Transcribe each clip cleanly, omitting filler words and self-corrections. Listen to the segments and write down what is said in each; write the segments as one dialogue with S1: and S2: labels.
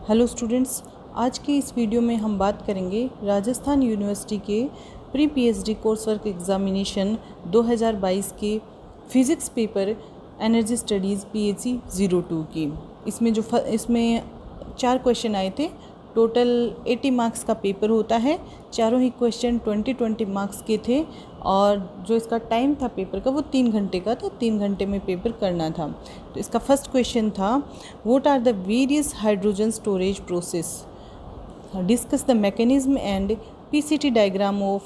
S1: Hello students, आज की इस वीडियो में हम बात करेंगे राजस्थान यूनिवर्सिटी के pre PhD course work examination 2022 के physics paper energy studies PHE 02 की। इसमें 4 क्वेश्चन आए थे। टोटल 80 मार्क्स का पेपर होता है। चारों ही क्वेश्चन 20-20 मार्क्स के थे और जो इसका टाइम था पेपर का वो 3 घंटे का था। 3 घंटे में पेपर करना था। तो इसका फर्स्ट क्वेश्चन था, what are the various hydrogen storage process, discuss the mechanism and PCT diagram of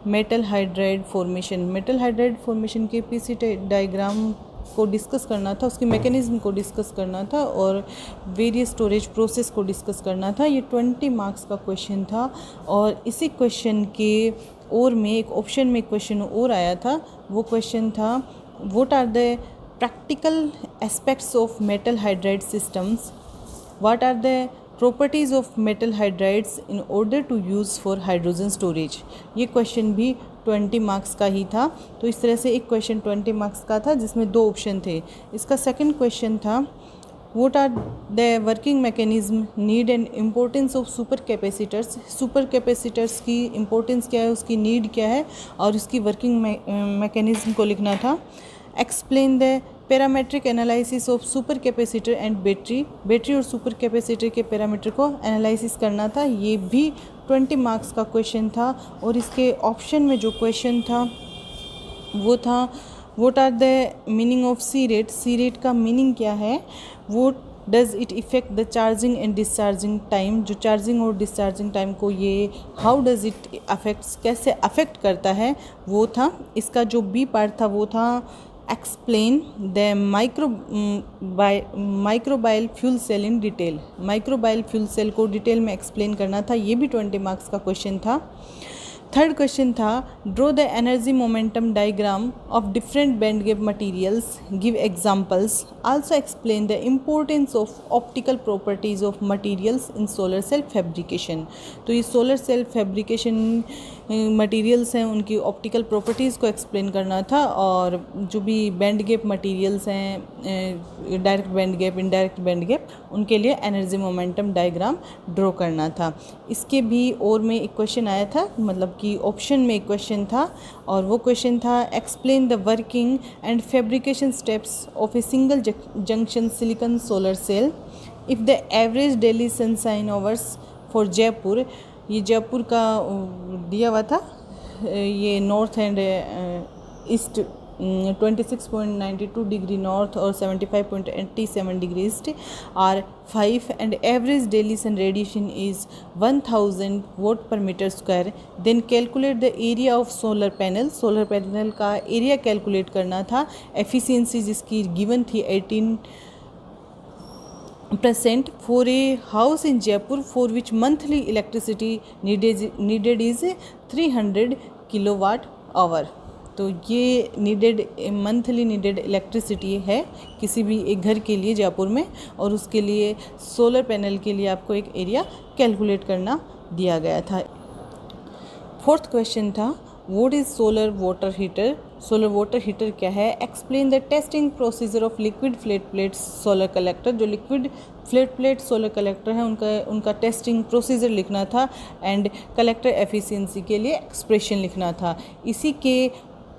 S1: metal hydride formation. Metal hydride formation के पीसीटी डायग्राम को डिस्कस करना था, उसकी मैकेनिज्म को डिस्कस करना था और वेरियस स्टोरेज प्रोसेस को डिस्कस करना था। ये 20 मार्क्स का क्वेश्चन था और इसी क्वेश्चन के और में एक ऑप्शन में क्वेश्चन और आया था। वो क्वेश्चन था, what are the practical aspects of metal hydride systems, what are the properties of metal hydrides in order to use for hydrogen storage. ये क्वेश्चन भी 20 मार्क्स का ही था। तो इस तरह से एक क्वेश्चन 20 मार्क्स का था जिसमें 2 ऑप्शन थे। इसका सेकंड क्वेश्चन था, what are the working mechanism, need and importance of super capacitors. Super capacitors की इम्पोर्टेंस क्या है, उसकी नीड क्या है और उसकी वर्किंग मैकेनिज्म को लिखना था। Explain the parametric analysis of super capacitor and battery और सुपर कैपेसिटर के पैरामीटर को एनालिसिस करना था। ये भी 20 मार्क्स का क्वेश्चन था और इसके ऑप्शन में जो क्वेश्चन था वो था, what are the meaning of C rate. C rate का मीनिंग क्या है, वो does it effect the charging and discharging time. जो चार्जिंग और डिस्चार्जिंग टाइम को ये हाउ डज इट अफेक्ट्स, कैसे अफेक्ट करता है, वो था। इसका जो बी पार्ट था वो था, explain the microbial fuel cell in detail. Microbial fuel cell को डिटेल में एक्सप्लेन करना था। ये भी 20 मार्क्स का क्वेश्चन था। थर्ड क्वेश्चन था, draw the energy momentum diagram of different band gap materials, give examples, also explain the importance of optical properties of materials in solar cell fabrication. तो ये सोलर सेल फैब्रिकेशन मटीरियल्स हैं, उनकी optical properties को explain करना था और जो भी बैंड गैप मटीरियल्स हैं, direct band gap, indirect band gap, उनके लिए एनर्जी मोमेंटम डायग्राम ड्रॉ करना था। इसके भी और में एक क्वेश्चन आया था, मतलब कि ऑप्शन में एक क्वेश्चन था और वो क्वेश्चन था, explain the working and fabrication steps of a single junction silicon solar cell if the average daily sunshine hours for Jaipur. ये जयपुर का दिया हुआ था, ये north and east 26.92 degree north और 75.87 degree east are 5 and average daily sun radiation is 1000 watt per meter square. Then calculate the area of solar panel. Solar panel का area calculate करना था। एफिशिएंसी जिसकी गिवन थी 18% for a house in Jaipur for which monthly electricity needed is 300 kilowatt hour. तो ये monthly needed electricity है किसी भी एक घर के लिए जयपुर में, और उसके लिए सोलर पैनल के लिए आपको एक एरिया कैलकुलेट करना दिया गया था। फोर्थ क्वेश्चन था, what is solar water heater. Solar water heater क्या है, explain the testing procedure of liquid flat plate solar collector. जो liquid flat plate solar collector है उनका टेस्टिंग प्रोसीजर लिखना था एंड कलेक्टर एफिशिएंसी के लिए एक्सप्रेशन लिखना था। इसी के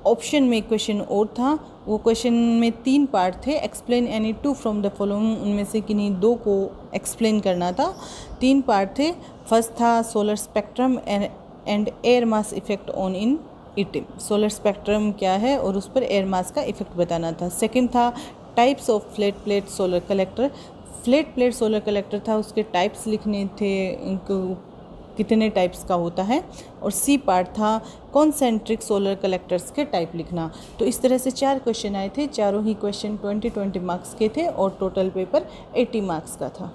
S1: ऑप्शन में क्वेश्चन और था, वो क्वेश्चन में 3 पार्ट थे। Explain any 2 from the following, उनमें से किन्हीं 2 को एक्सप्लेन करना था। 3 पार्ट थे। फर्स्ट था solar spectrum and air mass effect on in it. Solar spectrum क्या है और उस पर एयर मास का इफेक्ट बताना था। सेकंड था types of flat plate solar collector. Flat plate solar collector था, उसके टाइप्स लिखने थे, कितने टाइप्स का होता है। और सी पार्ट था कॉन्सेंट्रिक सोलर कलेक्टर्स के टाइप लिखना। तो इस तरह से 4 क्वेश्चन आए थे। चारों ही क्वेश्चन 20-20 मार्क्स के थे और टोटल पेपर 80 मार्क्स का था।